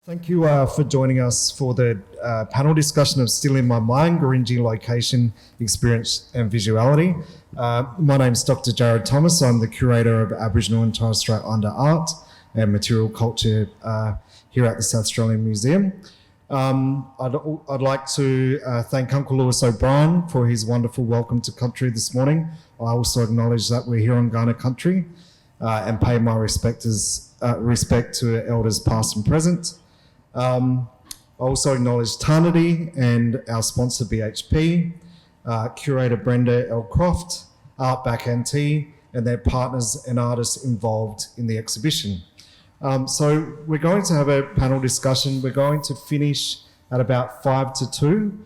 Thank you for joining us for the panel discussion of Still in My Mind, Gurindji Location, Experience and Visuality. My name is Dr. Jared Thomas. I'm the curator of Aboriginal and Torres Strait Islander art and material culture here at the South Australian Museum. I'd like to thank Uncle Lewis O'Brien for his wonderful welcome to country this morning. I also acknowledge that we're here on Kaurna country and pay my respect to elders past and present. I also acknowledge Tarnity and our sponsor BHP, curator Brenda L. Croft, Artback NT, and their partners and artists involved in the exhibition. So we're going to have a panel discussion. We're going to finish at about 5 to 2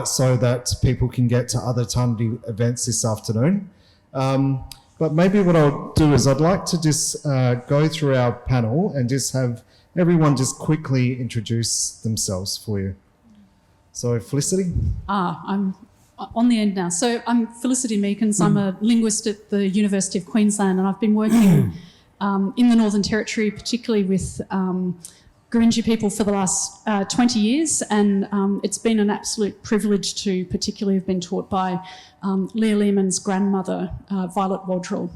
so that people can get to other Tarnity events this afternoon. But maybe what I'll do is I'd like to just go through our panel and just have everyone just quickly introduce themselves for you. So Felicity? I'm on the end now. So I'm Felicity Macon. I'm a linguist at the University of Queensland, and I've been working in the Northern Territory, particularly with Gurindji people for the last 20 years, and it's been an absolute privilege to particularly have been taught by Leah Leaman's grandmother, Violet Waldrell.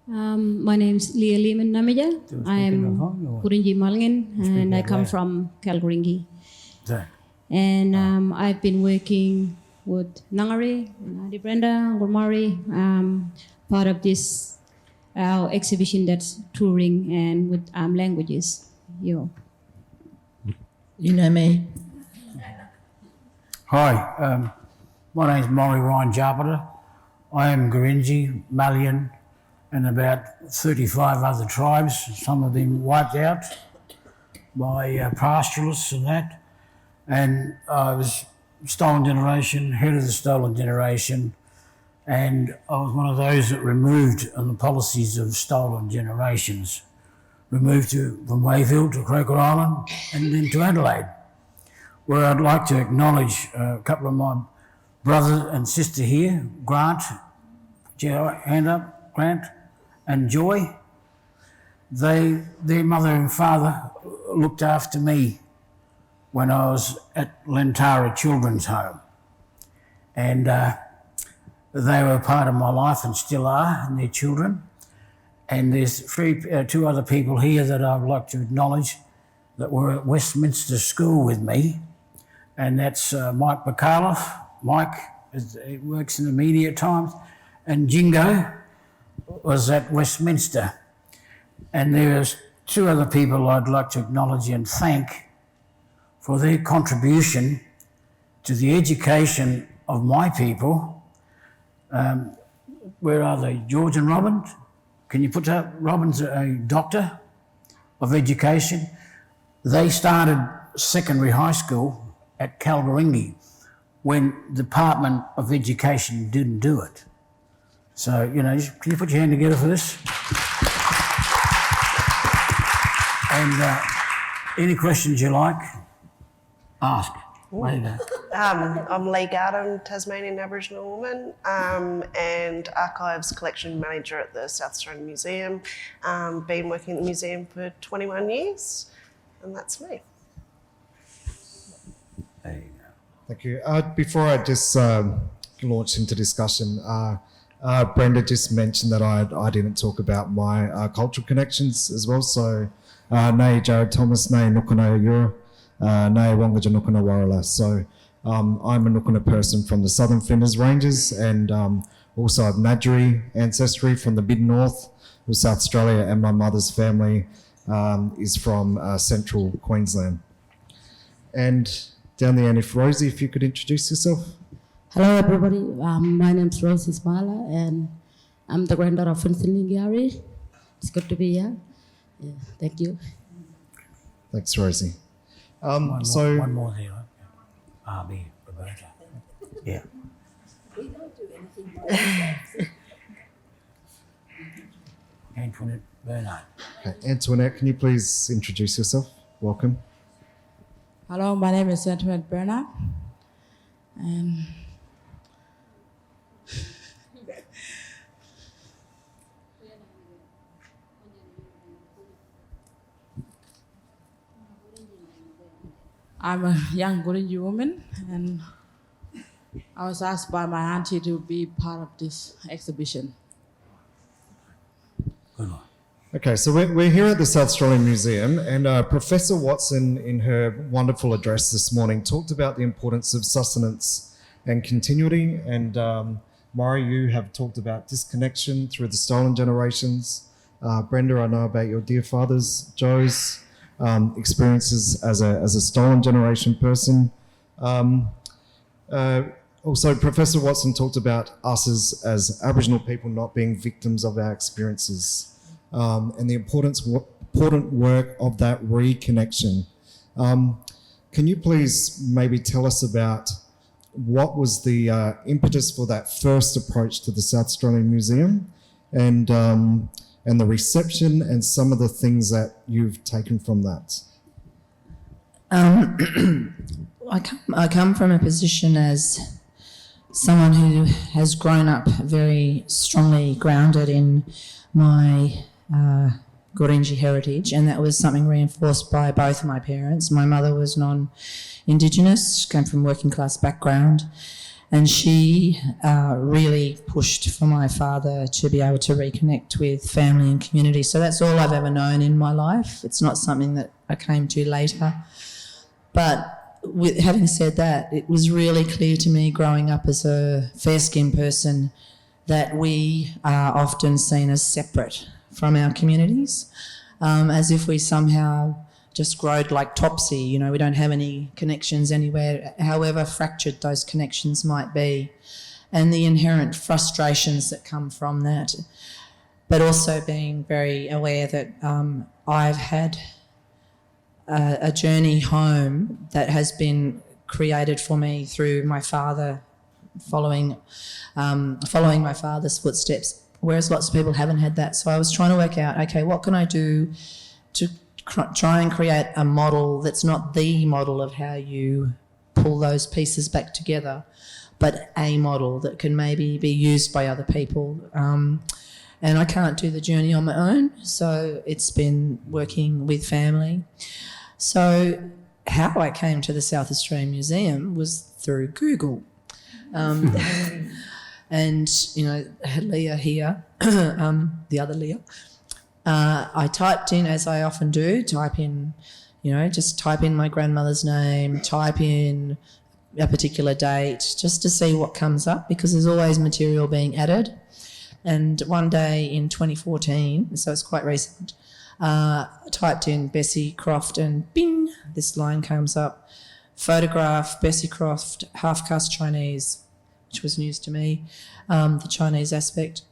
My name's Leah Leaman Namija. I'm Gurindji Malngin and I come from Kalgoorlie. And I've been working with Nangari, Brenda, Maurie, part of this our exhibition that's touring and with languages. You know me. Hi, my name's Maurie Ryan Japarta. I am Gurindji, Malian, and about 35 other tribes. Some have been wiped out by pastoralists and that. And I was stolen generation, head of the stolen generation, and I was one of those that removed on the policies of stolen generations. Removed from Wayfield to Croker Island and then to Adelaide, where I'd like to acknowledge a couple of my brother and sister here, Grant, hand up, Grant, and Joy. Their mother and father looked after me when I was at Lentara Children's Home. And they were part of my life and still are, and their children. And there's two other people here that I'd like to acknowledge that were at Westminster School with me. And that's Mike Bacaloff. Mike works in the media at times. And Jingo was at Westminster. And there's two other people I'd like to acknowledge and thank for their contribution to the education of my people. Where are they? George and Robin? Can you put that? Robin's a doctor of education. They started secondary high school at Kalgoorlie when the Department of Education didn't do it. So, you know, can you put your hand together for this? And any questions you like, ask. There you go. I'm Leah Gardam, Tasmanian Aboriginal woman, and Archives Collection Manager at the South Australian Museum. Been working at the museum for 21 years, and that's me. There you go. Thank you. Before I just launch into discussion, Brenda just mentioned that I didn't talk about my cultural connections as well. So, Nei Jared Thomas, Nei Mikono Yura, Nei Wangaja Nukuna Warala. So, I'm a Nukuna person from the Southern Flinders Ranges, and also have Ngadjuri ancestry from the mid-north of South Australia, and my mother's family is from central Queensland. And down the end, if Rosie, if you could introduce yourself. Hello everybody, my name is Rosie Smala and I'm the granddaughter of Felicity. It's good to be here. Yeah, thank you. Thanks, Rosie. One more there. Arby, Roberta. Yeah. We don't do anything more than that. Antoinette Bernard. Okay. Antoinette, can you please introduce yourself? Welcome. Hello, my name is Antoinette Bernard. And I'm a young Gurindji woman, and I was asked by my auntie to be part of this exhibition. Good one. Okay, so we're here at the South Australian Museum, and Professor Watson, in her wonderful address this morning, talked about the importance of sustenance and continuity. And Maurie, you have talked about disconnection through the stolen generations. Brenda, I know about your dear father's, Joe's, experiences as a stolen generation person. Also, Professor Watson talked about us as Aboriginal people not being victims of our experiences. And the important work of that reconnection. Can you please maybe tell us about what was the impetus for that first approach to the South Australian Museum, and the reception and some of the things that you've taken from that? I come from a position as someone who has grown up very strongly grounded in my Gurindji heritage, and that was something reinforced by both my parents. My mother was non-Indigenous, came from working class background, and she really pushed for my father to be able to reconnect with family and community. So that's all I've ever known in my life. It's not something that I came to later. But having said that, it was really clear to me growing up as a fair-skinned person that we are often seen as separate from our communities, as if we somehow just growed like Topsy, you know, we don't have any connections anywhere, however fractured those connections might be, and the inherent frustrations that come from that. But also being very aware that I've had a journey home that has been created for me through my father, following my father's footsteps, whereas lots of people haven't had that. So I was trying to work out, okay, what can I do to try and create a model that's not the model of how you pull those pieces back together, but a model that can maybe be used by other people. And I can't do the journey on my own, so it's been working with family. So how I came to the South Australian Museum was through Google. And, you know, Leah here, the other Leah, I typed in, as I often do, type in my grandmother's name, type in a particular date, just to see what comes up, because there's always material being added. And one day in 2014, so it's quite recent, I typed in Bessie Croft and bing, this line comes up. Photograph, Bessie Croft, half-caste Chinese, which was news to me, the Chinese aspect.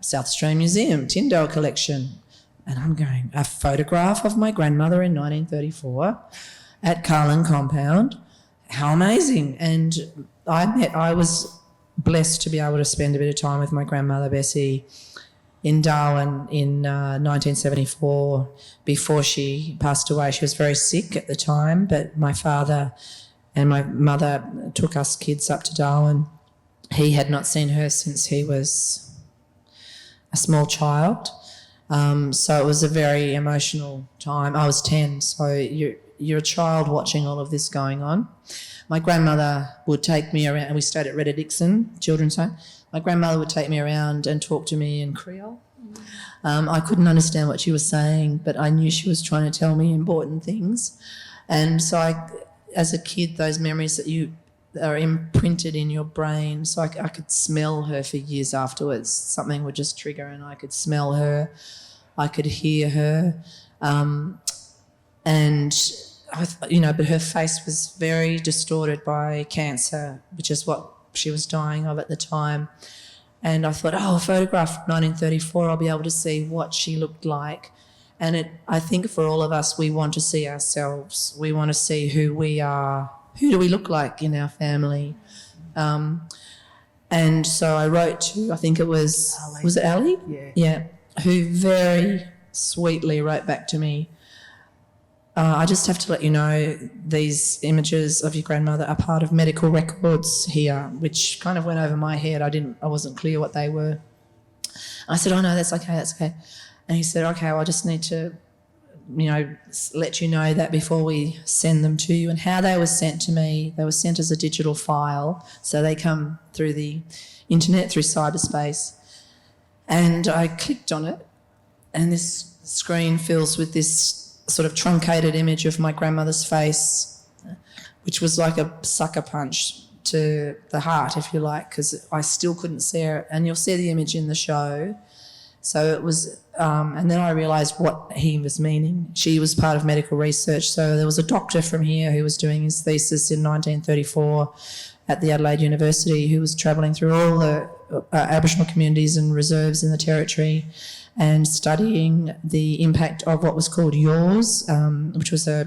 South Australian Museum, Tyndale collection. And I'm going, a photograph of my grandmother in 1934 at Carlin Compound. How amazing. And I was blessed to be able to spend a bit of time with my grandmother, Bessie, in Darwin in 1974. Before she passed away, she was very sick at the time, but my father and my mother took us kids up to Darwin. He had not seen her since he was a small child. So it was a very emotional time. I was 10, so you're a child watching all of this going on. My grandmother would take me around, and we stayed at Retta Dixon Children's Home. My grandmother would take me around and talk to me in Creole. I couldn't understand what she was saying, but I knew she was trying to tell me important things. And so as a kid, those memories that you are imprinted in your brain, so I could smell her for years afterwards. Something would just trigger and I could smell her, I could hear her, but her face was very distorted by cancer, which is what she was dying of at the time. And I thought, a photograph from 1934, I'll be able to see what she looked like. And I think for all of us, we want to see ourselves. We want to see who we are. Who do we look like in our family? And so I wrote to, I think it was it Ali? Yeah, who very sweetly wrote back to me, I just have to let you know these images of your grandmother are part of medical records here, which kind of went over my head. I wasn't clear what they were. I said, oh no, that's okay. And he said, okay, well, I just need to let you know that before we send them to you. And how they were sent to me, they were sent as a digital file. So they come through the internet, through cyberspace. And I clicked on it, and this screen fills with this sort of truncated image of my grandmother's face, which was like a sucker punch to the heart, if you like, because I still couldn't see her. And you'll see the image in the show. So it was, and then I realised what he was meaning. She was part of medical research. So there was a doctor from here who was doing his thesis in 1934 at the Adelaide University, who was travelling through all the Aboriginal communities and reserves in the territory and studying the impact of what was called yaws, which was a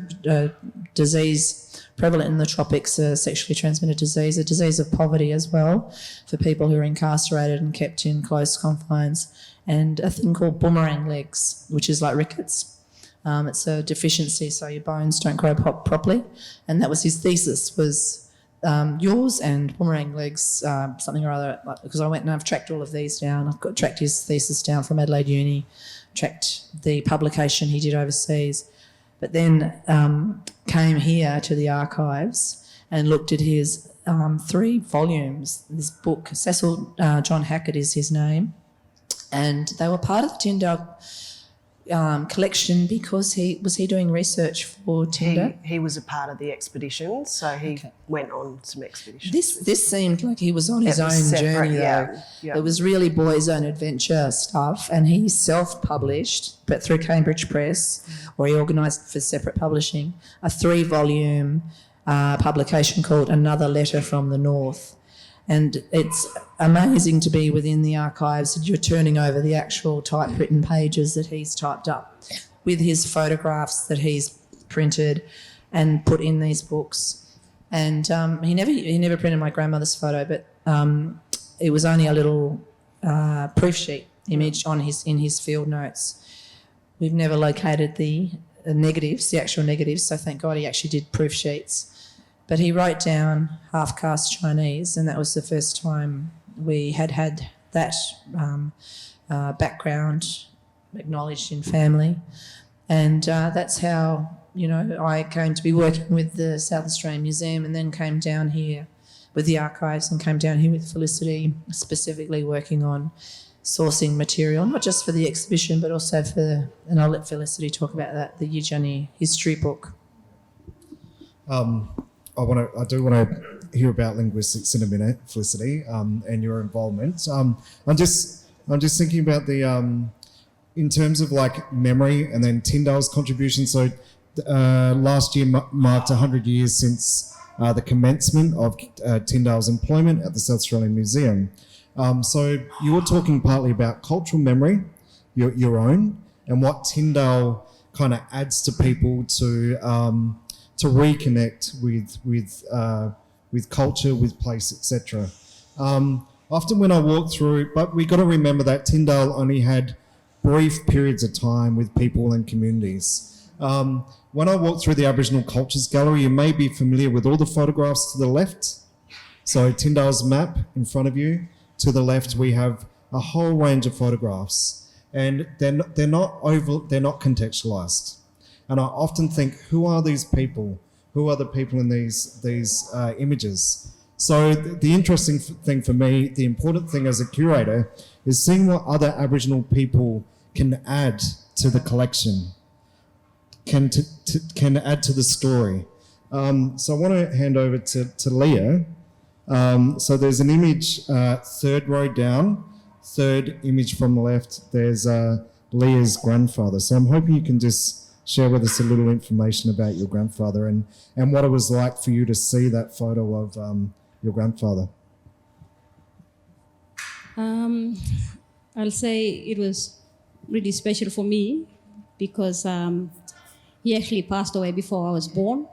disease prevalent in the tropics, a sexually transmitted disease, a disease of poverty as well for people who are incarcerated and kept in close confines, and a thing called boomerang legs, which is like rickets. It's a deficiency, so your bones don't grow properly. And that was his thesis, was yaws and boomerang legs, something or other, because I went and I've tracked all of these down. I've tracked his thesis down from Adelaide Uni, tracked the publication he did overseas, but then came here to the archives and looked at his 3 volumes, this book. Cecil John Hackett is his name, and they were part of the Tyndale collection because he was doing research for Tyndale. He was a part of the expedition, so he went on some expeditions. This seemed like he was on his own journey, though. Yeah. It was really boys' own adventure stuff, and he self-published, but through Cambridge Press, or he organised for separate publishing, a 3-volume publication called Another Letter from the North. And it's amazing to be within the archives and you're turning over the actual typewritten pages that he's typed up with his photographs that he's printed and put in these books. And he never printed my grandmother's photo, but it was only a little proof sheet image in his field notes. We've never located the actual negatives, so thank God he actually did proof sheets. But he wrote down half-caste Chinese, and that was the first time we had that background acknowledged in family. And that's how, I came to be working with the South Australian Museum, and then came down here with the archives and came down here with Felicity, specifically working on sourcing material, not just for the exhibition, but also and I'll let Felicity talk about that, the Yijani history book. I do want to hear about linguistics in a minute, Felicity, and your involvement. I'm just thinking about the in terms of like memory and then Tyndale's contribution. So last year marked 100 years since the commencement of Tyndale's employment at the South Australian Museum. So you were talking partly about cultural memory, your own, and what Tyndale kind of adds to people to reconnect with culture, with place, etc. Often when I walk through, but we got to remember that Tyndale only had brief periods of time with people and communities. When I walk through the Aboriginal Cultures Gallery, you may be familiar with all the photographs to the left. So Tyndale's map in front of you. To the left, we have a whole range of photographs, and they're not contextualized. And I often think, who are these people? Who are the people in these images? So the interesting thing for me, the important thing as a curator, is seeing what other Aboriginal people can add to the collection, can add to the story. So I want to hand over to Leah. So there's an image, 3rd row down, 3rd image from the left. There's Leah's grandfather. So I'm hoping you can just share with us a little information about your grandfather and what it was like for you to see that photo of your grandfather. I'll say it was really special for me because he actually passed away before I was born.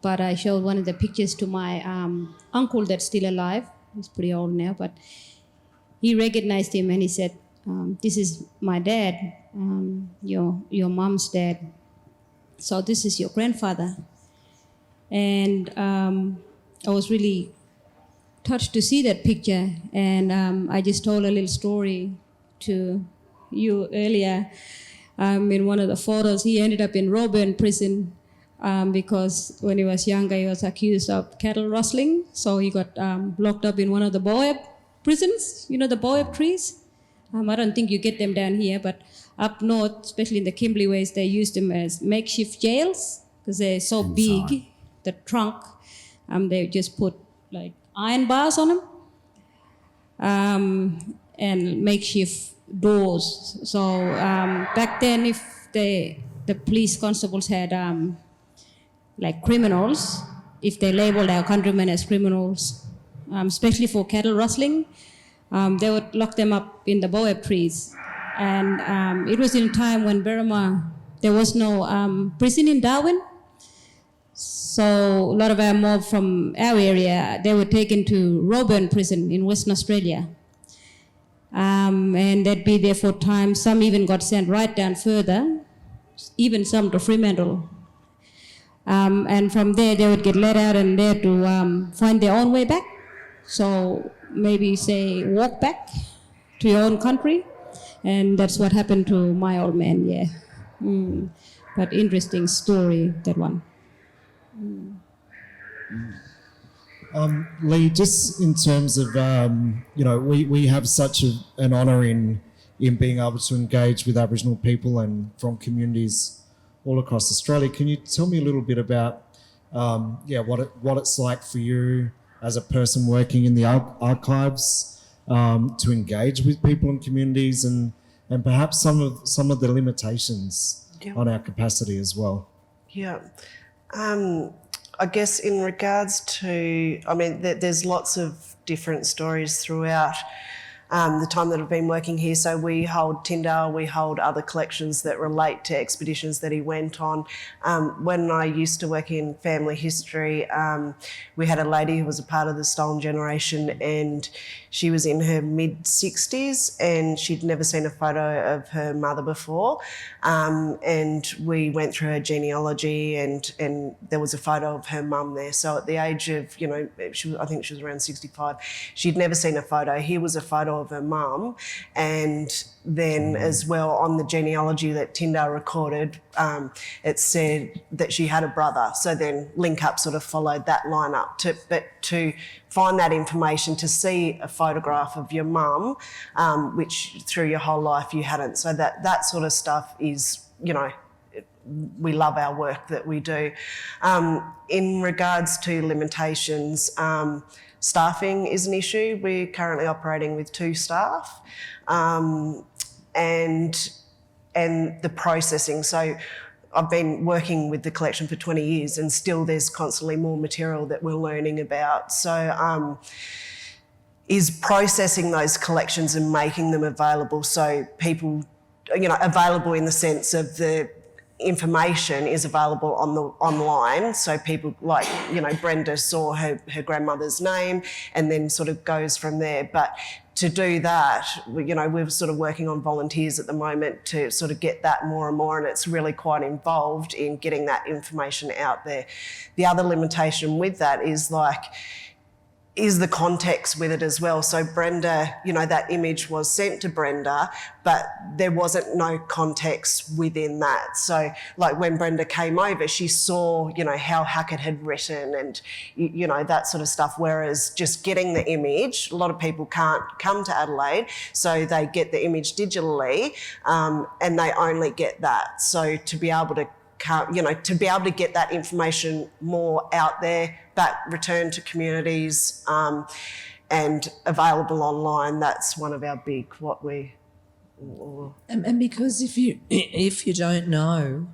But I showed one of the pictures to my uncle that's still alive. He's pretty old now, but he recognized him and he said, this is my dad, your mom's dad. So this is your grandfather. And I was really touched to see that picture. And I just told a little story to you earlier. In one of the photos, he ended up in Roburn prison because when he was younger, he was accused of cattle rustling. So he got locked up in one of the baobab prisons, you know, the baobab trees. I don't think you get them down here, but up north, especially in the Kimberley Ways, they use them as makeshift jails because they're so big, the trunk. They just put like iron bars on them and makeshift doors. So back then, if the police constables had like criminals, if they labeled our countrymen as criminals, especially for cattle rustling, they would lock them up in the baobab trees. And it was in a time when Burma, there was no prison in Darwin. So a lot of our mob from our area, they were taken to Roburn prison in Western Australia. And they'd be there for time. Some even got sent right down further, even some to Fremantle. And from there, they would get let out and there to find their own way back. So maybe say walk back to your own country. And that's what happened to my old man, yeah. But interesting story, that one. Lee, just in terms of, we have such an honour in being able to engage with Aboriginal people and from communities all across Australia. Can you tell me a little bit about, what it's like for you as a person working in the archives to engage with people and communities and perhaps some of the limitations on our capacity as well? Yeah. I guess in regards to, there's lots of different stories throughout the time that I've been working here. So we hold Tyndale, we hold other collections that relate to expeditions that he went on. When I used to work in family history, we had a lady who was a part of the stolen generation, and she was in her mid-60s and she'd never seen a photo of her mother before. And we went through her genealogy and there was a photo of her mum there. So at the age of, I think she was around 65, she'd never seen a photo. Here was a photo of her mum, and then as well on the genealogy that Tyndale recorded, it said that she had a brother. So then Link Up sort of followed that line up. But to find that information, to see a photograph of your mum, which through your whole life you hadn't. So that sort of stuff is, we love our work that we do. In regards to limitations, staffing is an issue. We're currently operating with 2 staff, and the processing. So I've been working with the collection for 20 years and still there's constantly more material that we're learning about. So is processing those collections and making them available so people, available in the sense of the information is available online, so people like Brenda saw her grandmother's name and then sort of goes from there. But to do that, we're sort of working on volunteers at the moment to sort of get that more and more, and it's really quite involved in getting that information out there. The other limitation with that is the context with it as well. So Brenda, that image was sent to Brenda, but there wasn't no context within that. So like when Brenda came over, she saw, how Hackett had written and, that sort of stuff. Whereas just getting the image, a lot of people can't come to Adelaide, so they get the image digitally, and they only get that. So to be able to get that information more out there, back returned to communities, and available online, that's one of our big And because if you don't know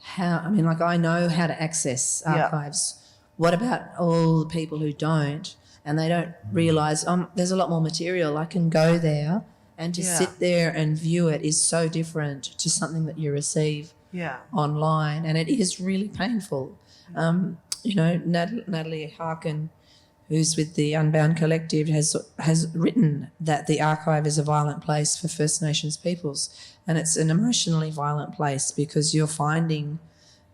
how, I know how to access archives. Yeah. What about all the people who don't, and they don't realise there's a lot more material. I can go there, and to sit there and view it is so different to something that you receive online, and it is really painful. Natalie Harkin, who's with the Unbound Collective, has written that the archive is a violent place for First Nations peoples, and it's an emotionally violent place because you're finding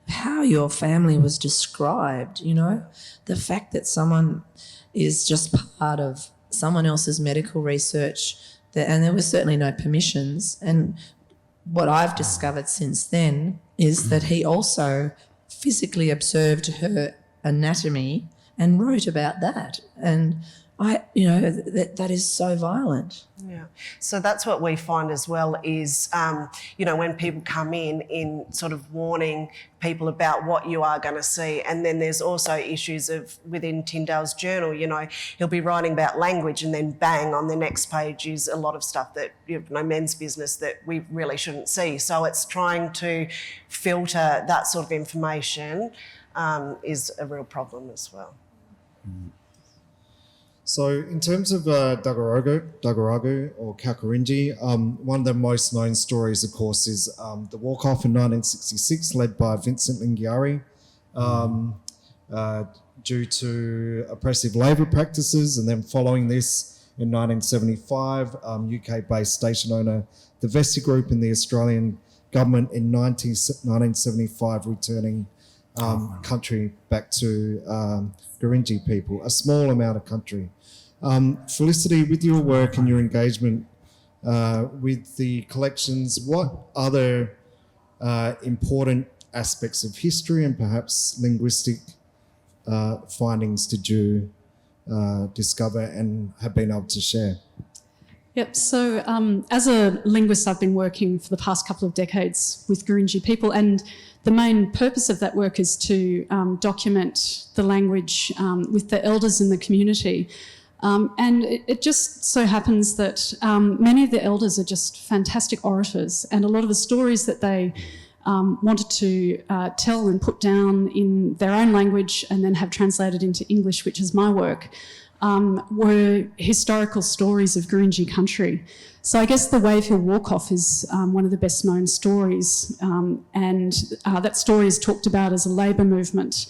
how your family was described, the fact that someone is just part of someone else's medical research, and there was certainly no permissions, and what I've discovered since then is that he also physically observed her anatomy and wrote about that. And that is so violent. Yeah. So that's what we find as well is, when people come in sort of warning people about what you are going to see. And then there's also issues within Tyndale's journal, he'll be writing about language and then bang, on the next page is a lot of stuff that, men's business that we really shouldn't see. So it's trying to filter that sort of information is a real problem as well. Mm. So in terms of Dagaragu or Kalkarindji, one of the most known stories, of course, is the walk-off in 1966 led by Vincent Lingiari due to oppressive labour practices. And then following this, in 1975, UK-based station owner the Vesey Group and the Australian government in 1975 returning country back to Gurindji people, a small amount of country. Felicity, with your work and your engagement with the collections, what other important aspects of history and perhaps linguistic findings did you discover and have been able to share? Yep, so as a linguist, I've been working for the past couple of decades with Gurindji people, and the main purpose of that work is to document the language with the elders in the community. And it just so happens that many of the elders are just fantastic orators, and a lot of the stories that they wanted to tell and put down in their own language and then have translated into English, which is my work, were historical stories of Gurindji country. So I guess the Wave Hill Walk-Off is one of the best known stories, and that story is talked about as a labour movement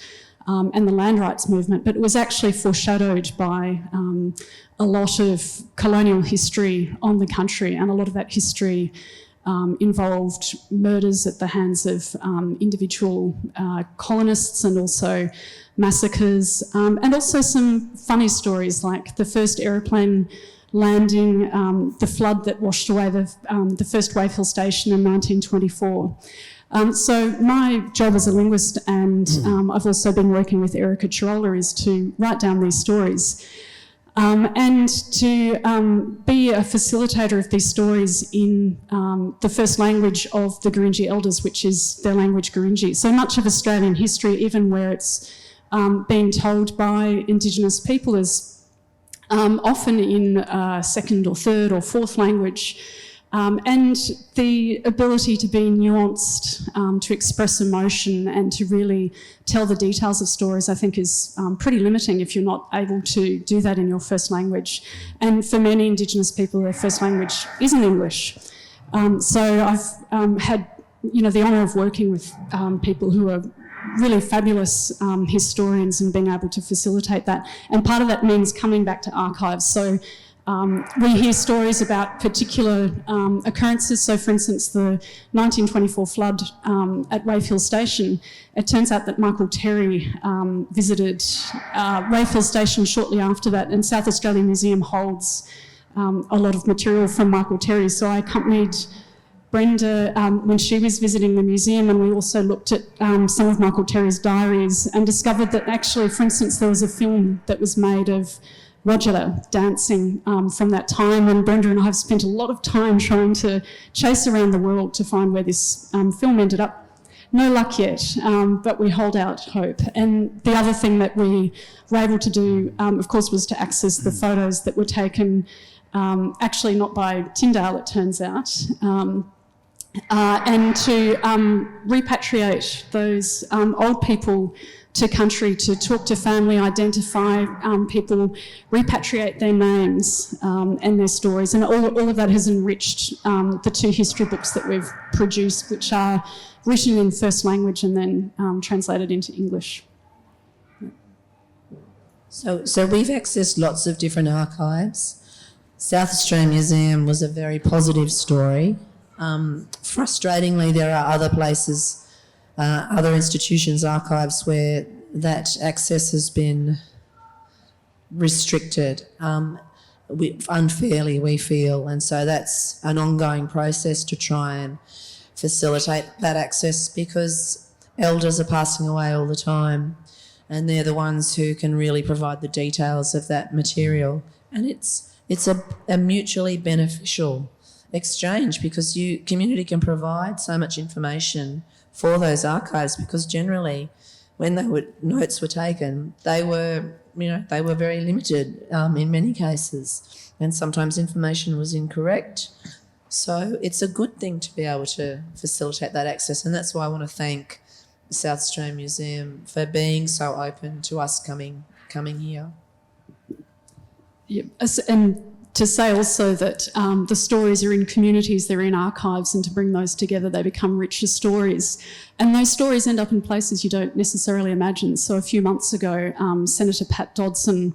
and the land rights movement, but it was actually foreshadowed by a lot of colonial history on the country, and a lot of that history involved murders at the hands of individual colonists, and also massacres, and also some funny stories like the first aeroplane landing, the flood that washed away the first Wave Hill station in 1924. So my job as a linguist, and I've also been working with Erica Chirola, is to write down these stories and to be a facilitator of these stories in the first language of the Gurindji elders, which is their language Gurindji. So much of Australian history, even where it's being told by Indigenous people, is often in second or third or fourth language. And the ability to be nuanced, to express emotion and to really tell the details of stories, I think is pretty limiting if you're not able to do that in your first language. And for many Indigenous people, their first language isn't English. So I've had, the honour of working with people who are really fabulous historians and being able to facilitate that. And part of that means coming back to archives. So we hear stories about particular occurrences. So, for instance, the 1924 flood at Wave Hill Station, it turns out that Michael Terry visited Wave Hill Station shortly after that, and South Australian Museum holds a lot of material from Michael Terry. So I accompanied Brenda when she was visiting the museum, and we also looked at some of Michael Terry's diaries and discovered that actually, for instance, there was a film that was made of Roger dancing from that time, and Brenda and I have spent a lot of time trying to chase around the world to find where this film ended up. No luck yet, but we hold out hope. And the other thing that we were able to do, of course, was to access the photos that were taken, actually not by Tyndale, it turns out, and to repatriate those old people to country, to talk to family, identify people, repatriate their names and their stories. And all of that has enriched the two history books that we've produced, which are written in first language and then translated into English. So we've accessed lots of different archives. South Australian Museum was a very positive story. Frustratingly, there are other places, other institutions' archives where that access has been restricted unfairly, we feel, and so that's an ongoing process to try and facilitate that access, because elders are passing away all the time, and they're the ones who can really provide the details of that material. And it's a mutually beneficial exchange, because community can provide so much information for those archives, because generally when notes were taken, they were very limited in many cases, and sometimes information was incorrect. So it's a good thing to be able to facilitate that access, and that's why I want to thank the South Australian Museum for being so open to us coming here. Yeah, and to say also that the stories are in communities, they're in archives, and to bring those together, they become richer stories. And those stories end up in places you don't necessarily imagine. So a few months ago, Senator Pat Dodson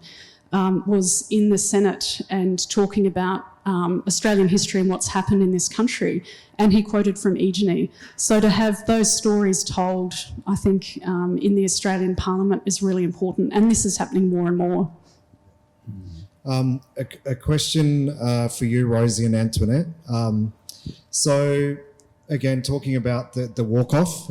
was in the Senate and talking about Australian history and what's happened in this country, and he quoted from Eugenie. So to have those stories told, I think, in the Australian Parliament is really important, and this is happening more and more. A question for you, Rosie and Antoinette. So, again, talking about the walk-off.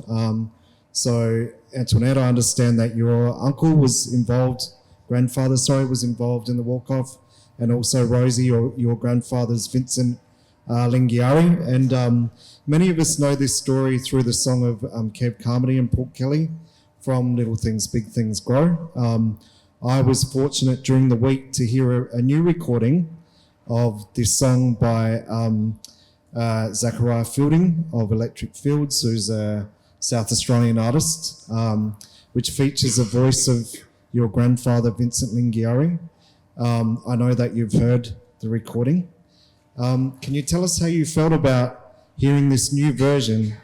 So, Antoinette, I understand that your uncle was involved, grandfather, was involved in the walk-off, and also Rosie, your grandfather's Vincent Lingiari. And many of us know this story through the song of Kev Carmody and Paul Kelly from Little Things, Big Things Grow. I was fortunate during the week to hear a new recording of this song by Zachariah Fielding of Electric Fields, who's a South Australian artist, which features a voice of your grandfather, Vincent Lingiari. I know that you've heard the recording. Can you tell us how you felt about hearing this new version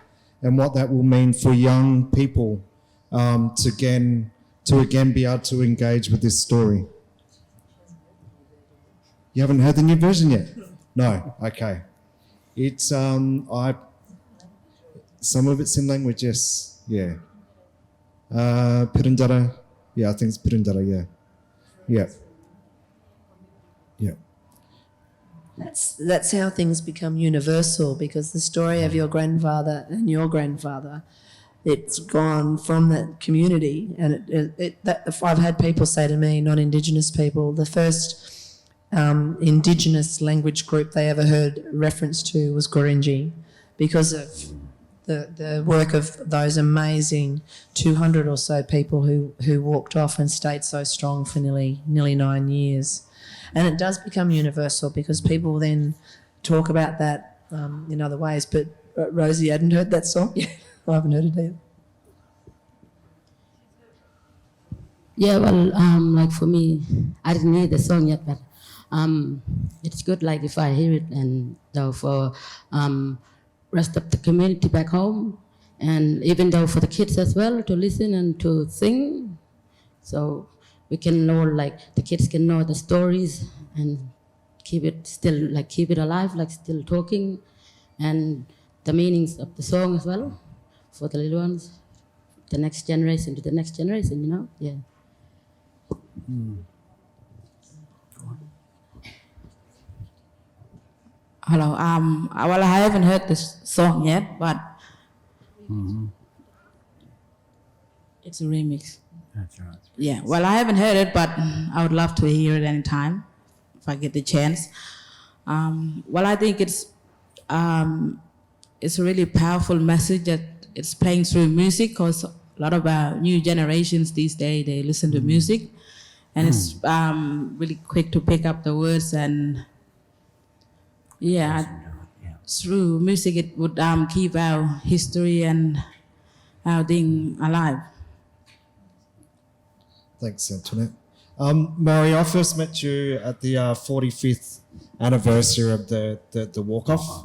and what that will mean for young people to again be able to engage with this story? You haven't heard the new version yet? No, okay. It's some of it's in language, yes, yeah. Pirindara, yeah, I think it's Pirindara, yeah. That's how things become universal, because the story of your grandfather and your grandfather, it's gone from that community, and I've had people say to me, non-Indigenous people, the first Indigenous language group they ever heard reference to was Gurindji, because of the work of those amazing 200 or so people who walked off and stayed so strong for nearly 9 years. And it does become universal, because people then talk about that in other ways. But Rosie hadn't heard that song yet. I haven't heard it either. Yeah, well, like for me, I didn't hear the song yet, but it's good, like if I hear it, and though for rest of the community back home, and even though for the kids as well to listen and to sing, so we can know, like the kids can know the stories and keep it alive, like still talking, and the meanings of the song as well for the little ones, the next generation to the next generation, you know, yeah. Hello. Well, I haven't heard this song yet, but it's a remix. That's right. Yeah. Well, I haven't heard it, but I would love to hear it anytime if I get the chance. Well, I think it's a really powerful message that it's playing through music, because a lot of our new generations these days, they listen to music, and it's really quick to pick up the words, and through music it would keep our history and our thing alive. Thanks, Antoinette. Maurie, I first met you at the 45th anniversary of the walk-off,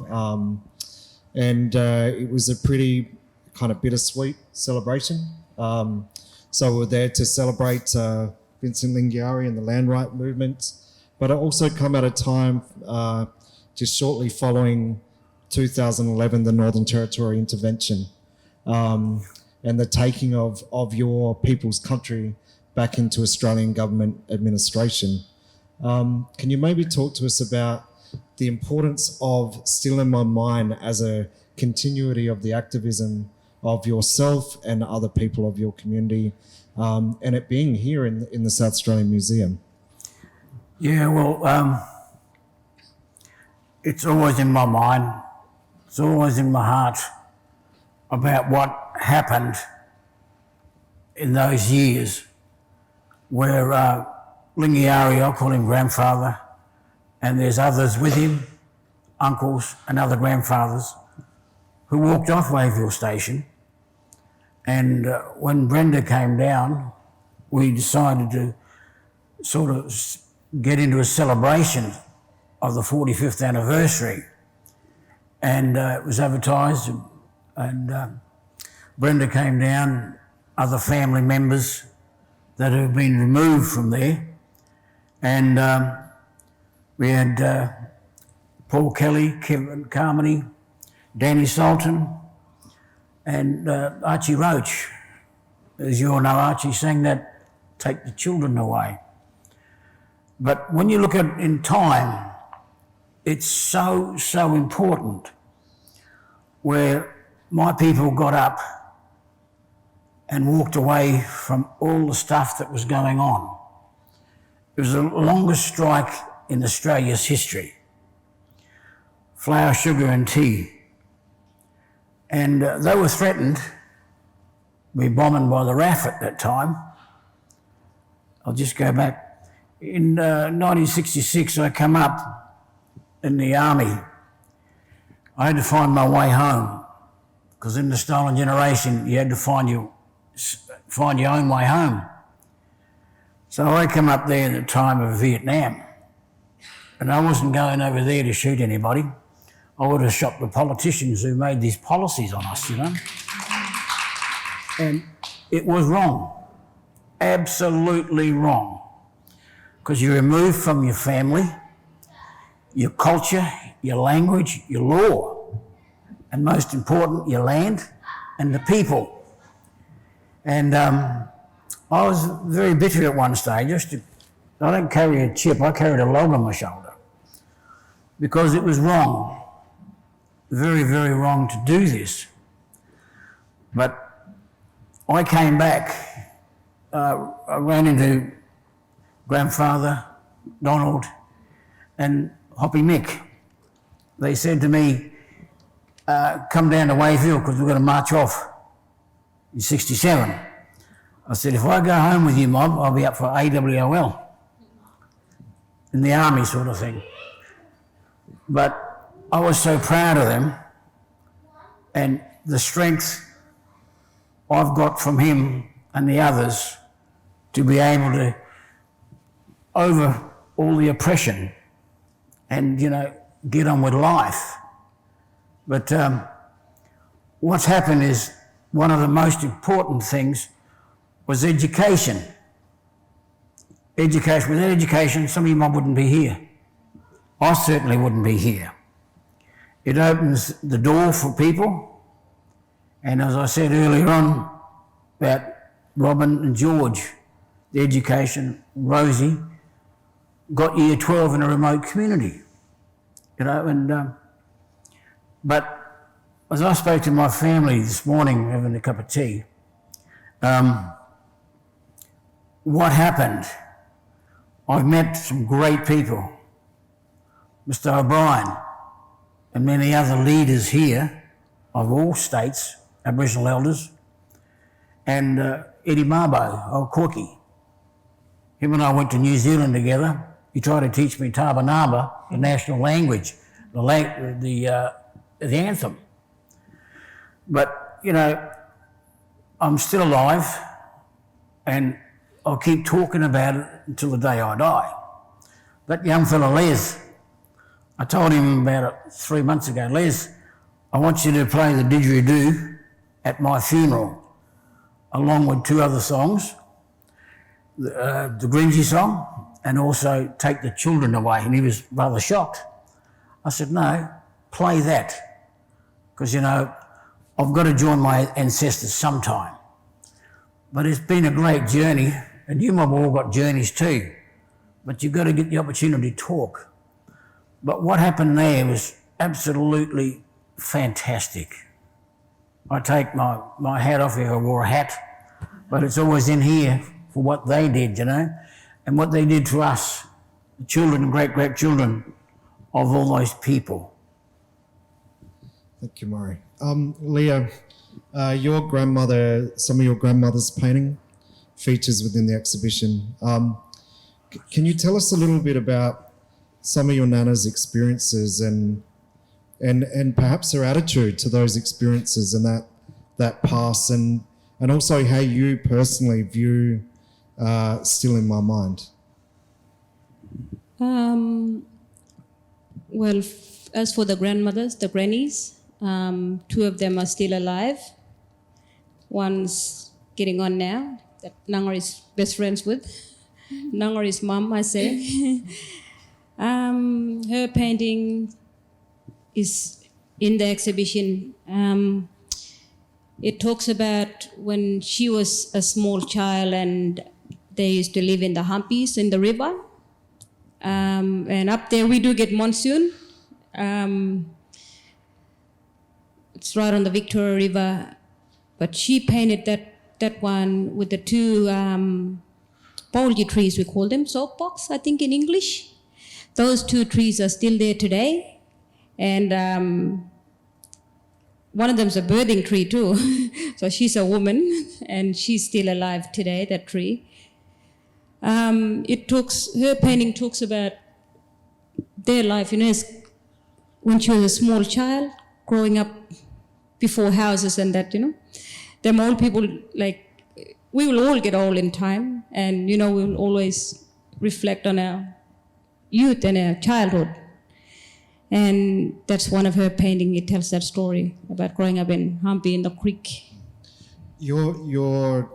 and it was a pretty kind of bittersweet celebration. So we're there to celebrate Vincent Lingiari and the land right movement, but it also come at a time just shortly following 2011, the Northern Territory intervention, and the taking of your people's country back into Australian government administration. Can you maybe talk to us about the importance of Still in My Mind as a continuity of the activism of yourself and other people of your community, and it being here in the South Australian Museum? Yeah, well, it's always in my mind, it's always in my heart about what happened in those years where Lingiari, I call him grandfather, and there's others with him, uncles and other grandfathers, who walked off Wayville Station. And when Brenda came down, we decided to sort of get into a celebration of the 45th anniversary. And it was advertised, and Brenda came down, other family members that have been removed from there. And we had Paul Kelly, Kevin Carmody, Danny Sultan, and Archie Roach. As you all know, Archie sang that, "Take the Children Away." But when you look at it in time, it's so, so important, where my people got up and walked away from all the stuff that was going on. It was the longest strike in Australia's history. Flour, sugar and tea. And they were threatened with bombing by the RAF at that time. I'll just go back. In 1966, I come up in the army. I had to find my way home, because in the stolen generation, you had to find your own way home. So I come up there at the time of Vietnam, and I wasn't going over there to shoot anybody. I would have shot the politicians who made these policies on us, you know. And it was wrong, absolutely wrong, because you're removed from your family, your culture, your language, your law, and most important, your land and the people. And I was very bitter at one stage. I don't carry a chip, I carried a log on my shoulder, because it was wrong, very, very wrong to do this. But I came back, I ran into grandfather, Donald, and Hoppy Mick. They said to me, come down to Wayville because we're going to march off in 67. I said, if I go home with you, Mob, I'll be up for AWOL, in the army sort of thing. But I was so proud of them, and the strength I've got from him and the others to be able to, over all the oppression and, you know, get on with life. But what's happened is one of the most important things was education. Education. Without education, some of you wouldn't be here. I certainly wouldn't be here. It opens the door for people. And as I said earlier on about Robin and George, the education, Rosie got year 12 in a remote community, you know, and but as I spoke to my family this morning having a cup of tea, what happened? I've met some great people, Mr. O'Brien and many other leaders here of all states, Aboriginal elders, and Eddie Marbo, old Corky. Him and I went to New Zealand together. He tried to teach me Tabanaba, the national language, the anthem. But, you know, I'm still alive, and I'll keep talking about it until the day I die. That young fella, Les, I told him about it 3 months ago, Les, I want you to play the didgeridoo at my funeral, along with 2 other songs, the Gurindji song, and also Take the Children Away. And he was rather shocked. I said, no, play that, because, you know, I've got to join my ancestors sometime. But it's been a great journey, and you might have all got journeys too, but you've got to get the opportunity to talk. But what happened there was absolutely fantastic. I take my hat off if I wore a hat, but it's always in here for what they did, you know, and what they did to us, the children and great-grandchildren of all those people. Thank you, Maurie. Leah, your grandmother, some of your grandmother's painting features within the exhibition. Can you tell us a little bit about some of your Nana's experiences and perhaps her attitude to those experiences and that past, and also how you personally view Still in My Mind? Well, as for the grandmothers, the grannies, 2 of them are still alive. One's getting on now, that Nangor is best friends with. Nangor is mom, I say. Her painting is in the exhibition. It talks about when she was a small child and they used to live in the humpies in the river. And up there we do get monsoon. It's right on the Victoria River. But she painted that one with the 2 Pauli trees, we call them, soapbox, I think in English. Those 2 trees are still there today. And one of them's a birthing tree too. So she's a woman and she's still alive today, that tree. Her painting talks about their life, you know, when she was a small child, growing up before houses and that, you know. Them old people, like, we will all get old in time, and, you know, we will always reflect on our youth and our childhood. And that's one of her painting. It tells that story about growing up in Humpy in the creek. Your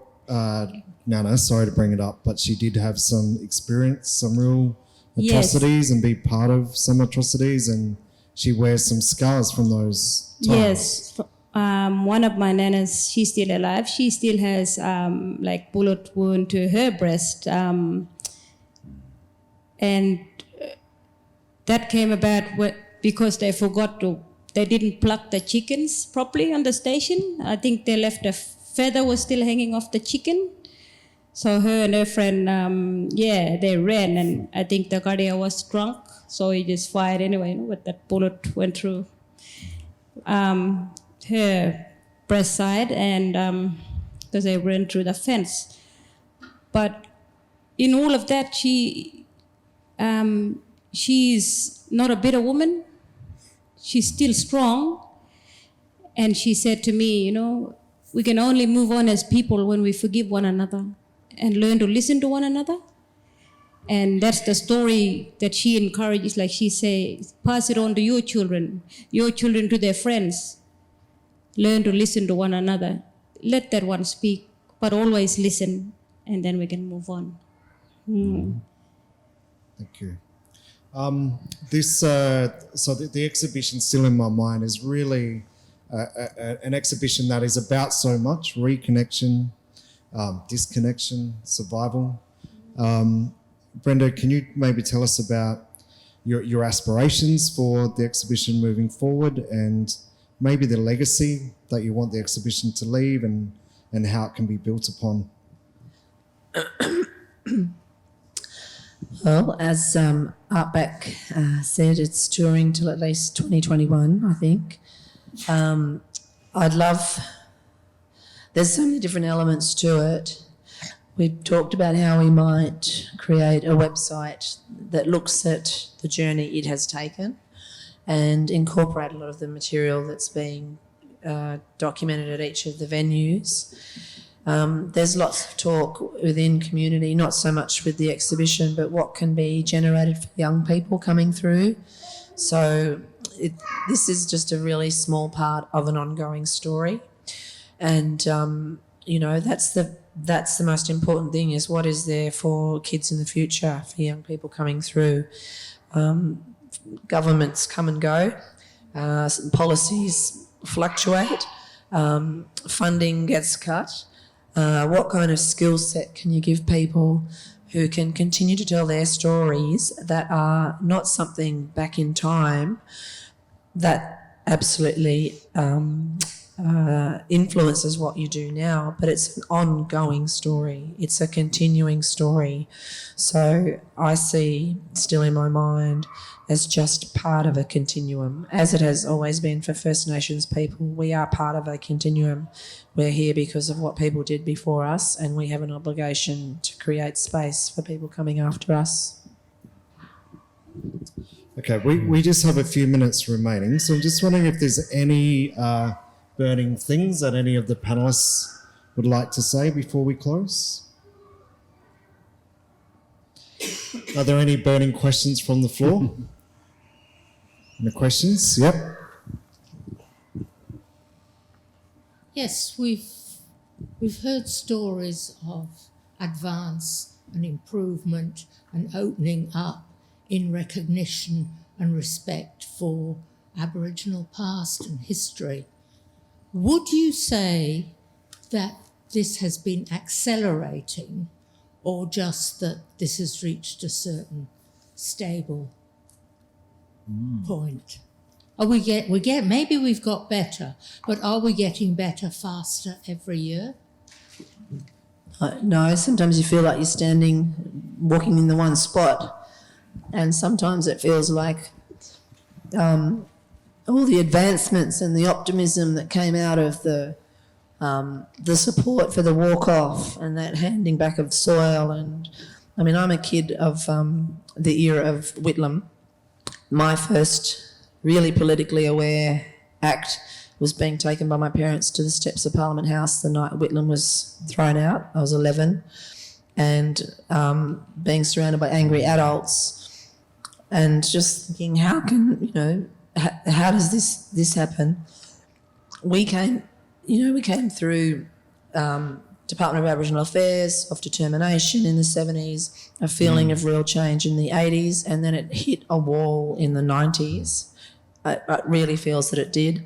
Nana, sorry to bring it up, but she did have some experience, some real atrocities, and be part of some atrocities, and she wears some scars from those times. Yes. One of my nanas, she's still alive. She still has like bullet wound to her breast. And that came about because they didn't pluck the chickens properly on the station. I think they left a feather was still hanging off the chicken. So her and her friend, they ran, and I think the guardian was drunk, so he just fired anyway, you know, but that bullet went through her breast side, and because they ran through the fence. But in all of that, she's not a bitter woman. She's still strong. And she said to me, you know, we can only move on as people when we forgive one another and learn to listen to one another. And that's the story that she encourages, like she says, pass it on to your children to their friends. Learn to listen to one another. Let that one speak, but always listen, and then we can move on. Thank you. The exhibition Still in My Mind is really an exhibition that is about so much reconnection, disconnection, survival. Brenda, can you maybe tell us about your aspirations for the exhibition moving forward, and maybe the legacy that you want the exhibition to leave, and how it can be built upon? Well, as Artback said, it's touring till at least 2021, I think. There's so many different elements to it. We've talked about how we might create a website that looks at the journey it has taken and incorporate a lot of the material that's being documented at each of the venues. There's lots of talk within community, not so much with the exhibition, but what can be generated for young people coming through. So this is just a really small part of an ongoing story. And, that's the most important thing, is what is there for kids in the future, for young people coming through. Governments come and go, policies fluctuate, funding gets cut. What kind of skill set can you give people who can continue to tell their stories that are not something back in time that absolutely influences what you do now, but it's an ongoing story. It's a continuing story. So I see Still in My Mind as just part of a continuum, as it has always been for First Nations people. We are part of a continuum. We're here because of what people did before us, and we have an obligation to create space for people coming after us. Okay, we just have a few minutes remaining, so I'm just wondering if there's any burning things that any of the panelists would like to say before we close. Are there any burning questions from the floor? Any questions? Yep. Yes, we've heard stories of advance and improvement and opening up in recognition and respect for Aboriginal past and history. Would you say that this has been accelerating, or just that this has reached a certain stable point? Are maybe we've got better, but are we getting better faster every year? No, sometimes you feel like you're walking in the one spot, and sometimes it feels like all the advancements and the optimism that came out of the support for the walk-off and that handing back of soil. And I mean, I'm a kid of the era of Whitlam. My first really politically aware act was being taken by my parents to the steps of Parliament House the night Whitlam was thrown out. I was 11, and being surrounded by angry adults and just thinking, how can, how does this happen? We came through Department of Aboriginal Affairs, of determination in the 70s, a feeling of real change in the 80s, and then it hit a wall in the 90s. It really feels that it did,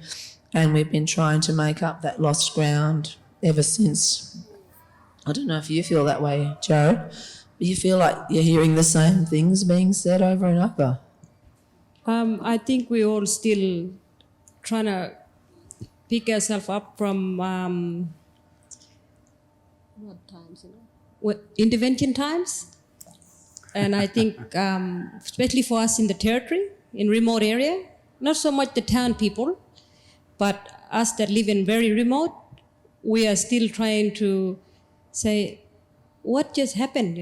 and we've been trying to make up that lost ground ever since. I don't know if you feel that way, Jared, but you feel like you're hearing the same things being said over and over. I think we're all still trying to pick ourselves up from intervention times. And I think, especially for us in the territory, in remote area, not so much the town people, but us that live in very remote, we are still trying to say, what just happened,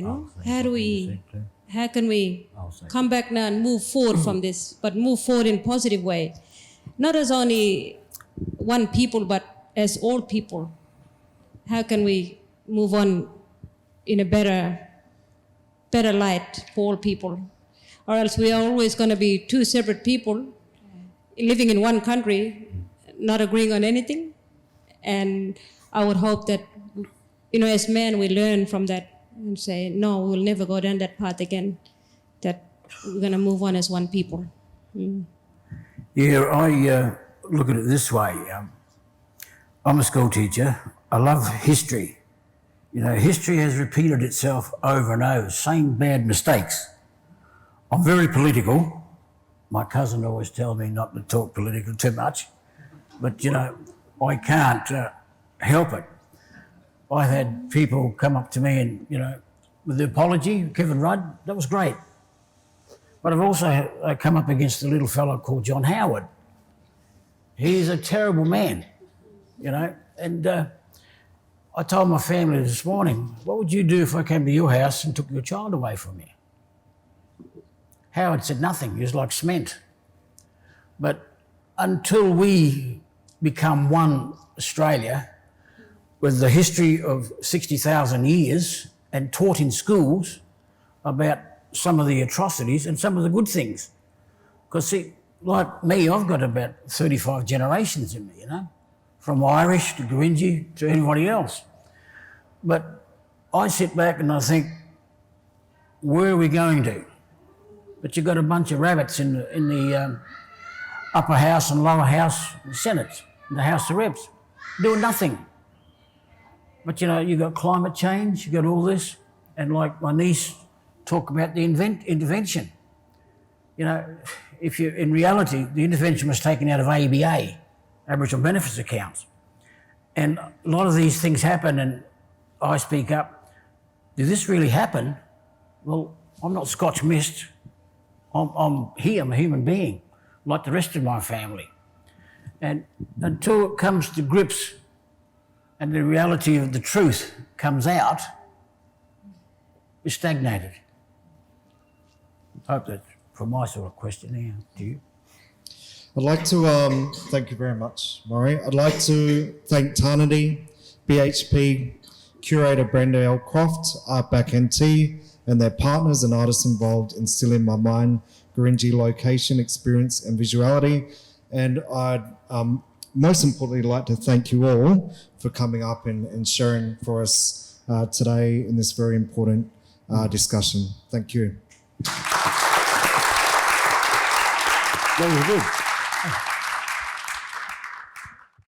how can we come back now and move forward from this, but move forward in a positive way? Not as only one people, but as all people. How can we move on in a better light for all people? Or else we are always going to be two separate people living in one country, not agreeing on anything. And I would hope that, as men, we learn from that and say, no, we'll never go down that path again, that we're going to move on as one people. Yeah, I look at it this way. I'm a school teacher. I love history. History has repeated itself over and over, same bad mistakes. I'm very political. My cousin always tells me not to talk political too much, but, I can't help it. I've had people come up to me and, with the apology, Kevin Rudd, that was great. But I've also come up against a little fellow called John Howard. He's a terrible man, and I told my family this morning, what would you do if I came to your house and took your child away from you? Howard said nothing. He was like cement. But until we become one Australia with the history of 60,000 years and taught in schools about some of the atrocities and some of the good things. Because, see, like me, I've got about 35 generations in me, from Irish to Gurindji to anybody else. But I sit back and I think, where are we going to? But you've got a bunch of rabbits in the upper house and lower house, the Senate, and the House of Reps, doing nothing. But, you've got climate change, you've got all this, and like my niece talk about the intervention. if you, in reality, the intervention was taken out of ABA, Aboriginal Benefits Accounts. And a lot of these things happen and I speak up, did this really happen? Well, I'm not Scotch mist. I'm here, I'm a human being, like the rest of my family. And until it comes to grips and the reality of the truth comes out, we're stagnated. I hope that's for my sort of question here to you. I'd like to thank you very much, Maurie. I'd like to thank Tarnity, BHP, curator Brenda L. Croft, Artback NT, and their partners and artists involved in Still in My Mind, Gurindji location, experience and visuality. And I'd most importantly like to thank you all for coming up and sharing for us today in this very important discussion. Thank you. Very good.